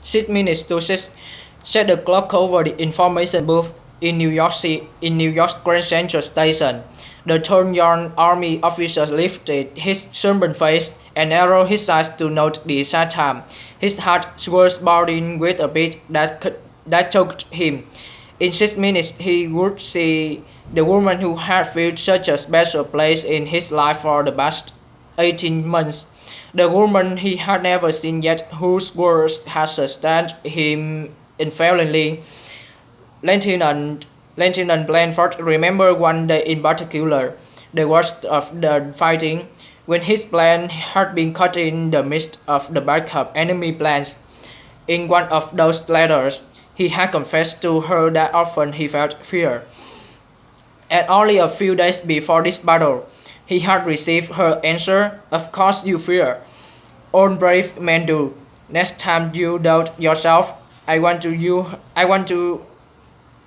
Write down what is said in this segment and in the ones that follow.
6 minutes to 6. Set the clock over the information booth in New York's Grand Central Station. The tall young army officer lifted his sunburned face and narrowed his eyes to note the exact time. His heart was pounding with a beat that choked him. In 6 minutes, he would see the woman who had filled such a special place in his life for the past 18 months. The woman he had never seen yet, whose words had sustained him infallibly. Lieutenant, Lieutenant Blandford remembered one day in particular, the worst of the fighting, when his plane had been caught in the midst of the backup enemy planes. In one of those letters, he had confessed to her that often he felt fear. And only a few days before this battle, he had received her answer, "Of course you fear. All brave men do. Next time you doubt yourself, I want to you I want to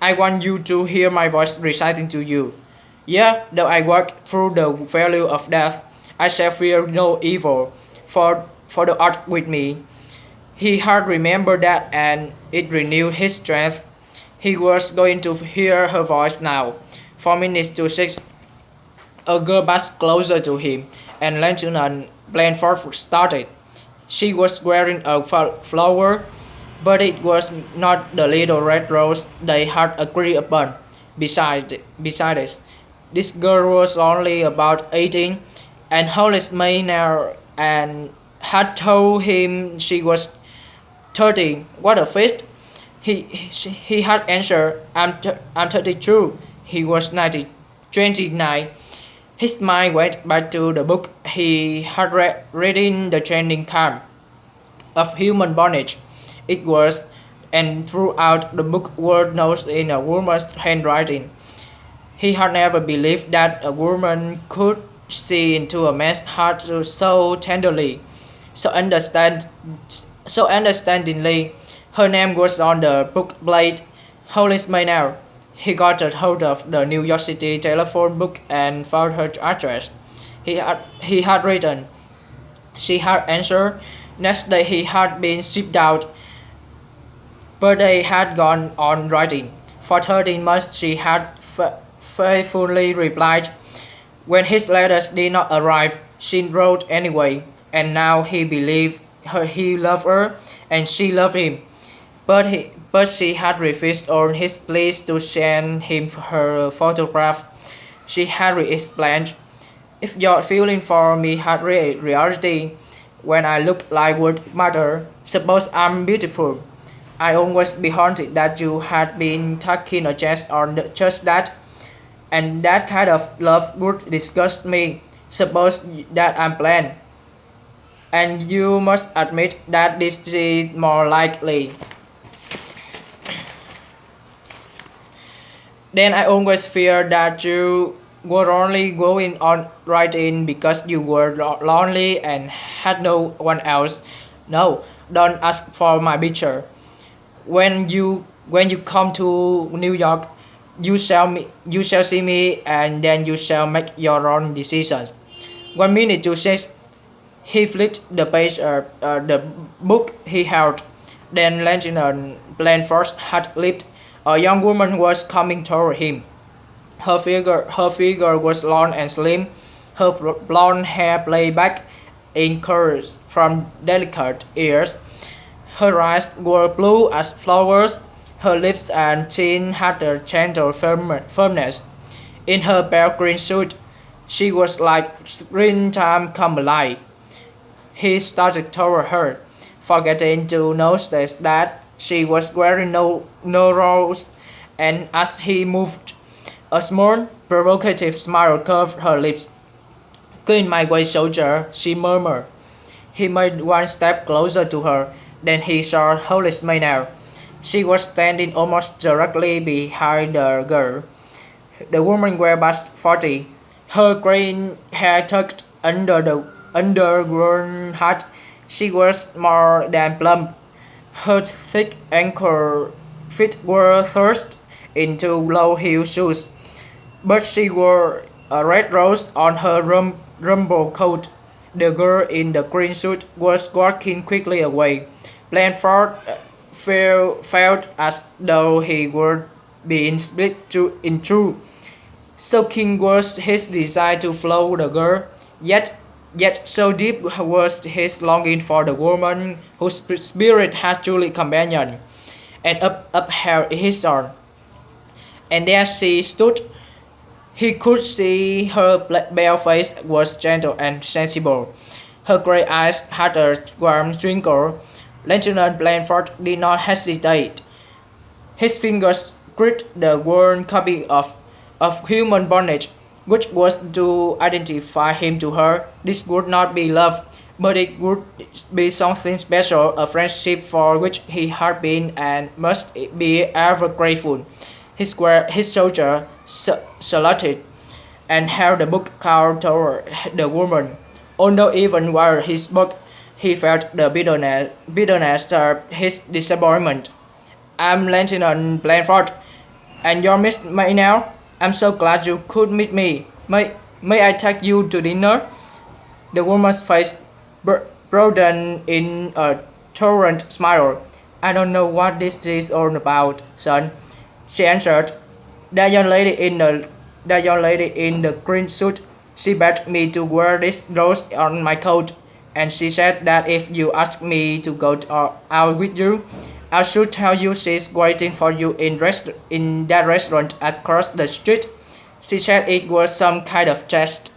I want you to hear my voice reciting to you. Yeah, though I walk through the valley of death, I shall fear no evil, for the art with me." He had remembered that and it renewed his strength. He was going to hear her voice now. 4 minutes to 6. A girl passed closer to him, and Lieutenant Blandford started. She was wearing a flower, but it was not the little red rose they had agreed upon. Besides, this girl was only about 18, and Hollis Maynard and had told him she was 30. What a feast! He had answered, I'm 32. He was 29. His mind went back to the book he had read in the training camp of human bondage. It was, and throughout the book were notes in a woman's handwriting. He had never believed that a woman could see into a man's heart so tenderly, so understandingly. Her name was on the book plate, Hollis Maynard. He got a hold of the New York City telephone book and found her address. He had written. She had answered. Next day he had been shipped out, but they had gone on writing. For 13 months she had faithfully replied. When his letters did not arrive, she wrote anyway, and now he believed he loved her, and she loved him. But she had refused all his pleas to send him her photograph. She had explained, "If your feeling for me had reality, when I look like would matter, suppose I'm beautiful. I always be haunted that you had been taking a chance on just that, and that kind of love would disgust me. Suppose that I'm plain, and you must admit that this is more likely. Then I always feared that you were only going on writing because you were lonely and had no one else. No, don't ask for my picture. When you come to New York, you shall see me, and then you shall make your own decisions." 1 minute to 6. He flipped the page of the book he held. Then Lieutenant Blandford had leaped. A young woman was coming toward him. Her figure was long and slim. Her blonde hair played back in curls from delicate ears. Her eyes were blue as flowers. Her lips and chin had a gentle firmness. In her pale green suit, she was like springtime come alive. He started toward her, forgetting to notice that she was wearing no rose, and as he moved, a small, provocative smile curved her lips. "Go in my way, soldier," she murmured. He made one step closer to her, then he saw Hollis Maynard. She was standing almost directly behind the girl. The woman was past 40, her green hair tucked under the undergrown hat. She was more than plump. Her thick ankle feet were thrust into low-heeled shoes, but she wore a red rose on her rumble coat. The girl in the green suit was walking quickly away, Blandford felt as though he were being split in two. So keen was his desire to follow the girl, yet so deep was his longing for the woman whose spirit had truly companioned and upheld his own. And there she stood. He could see her pale face was gentle and sensible. Her grey eyes had a warm twinkle. Lieutenant Blandford did not hesitate. His fingers gripped the worn copy of human bondage, which was to identify him to her. This would not be love, but it would be something special, a friendship for which he had been and must be ever grateful. His soldier saluted and held the book out toward the woman. Although even while he spoke, he felt the bitterness of his disappointment. I'm Lieutenant Blandford, and you're Miss May now. I'm so glad you could meet me. May I take you to dinner? The woman's face broadened in a tolerant smile. I don't know what this is all about, son, she answered. That young lady in the green suit. She begged me to wear this rose on my coat, and she said that if you asked me to go out with you, I should tell you she's waiting for you in that restaurant across the street. She said it was some kind of jest.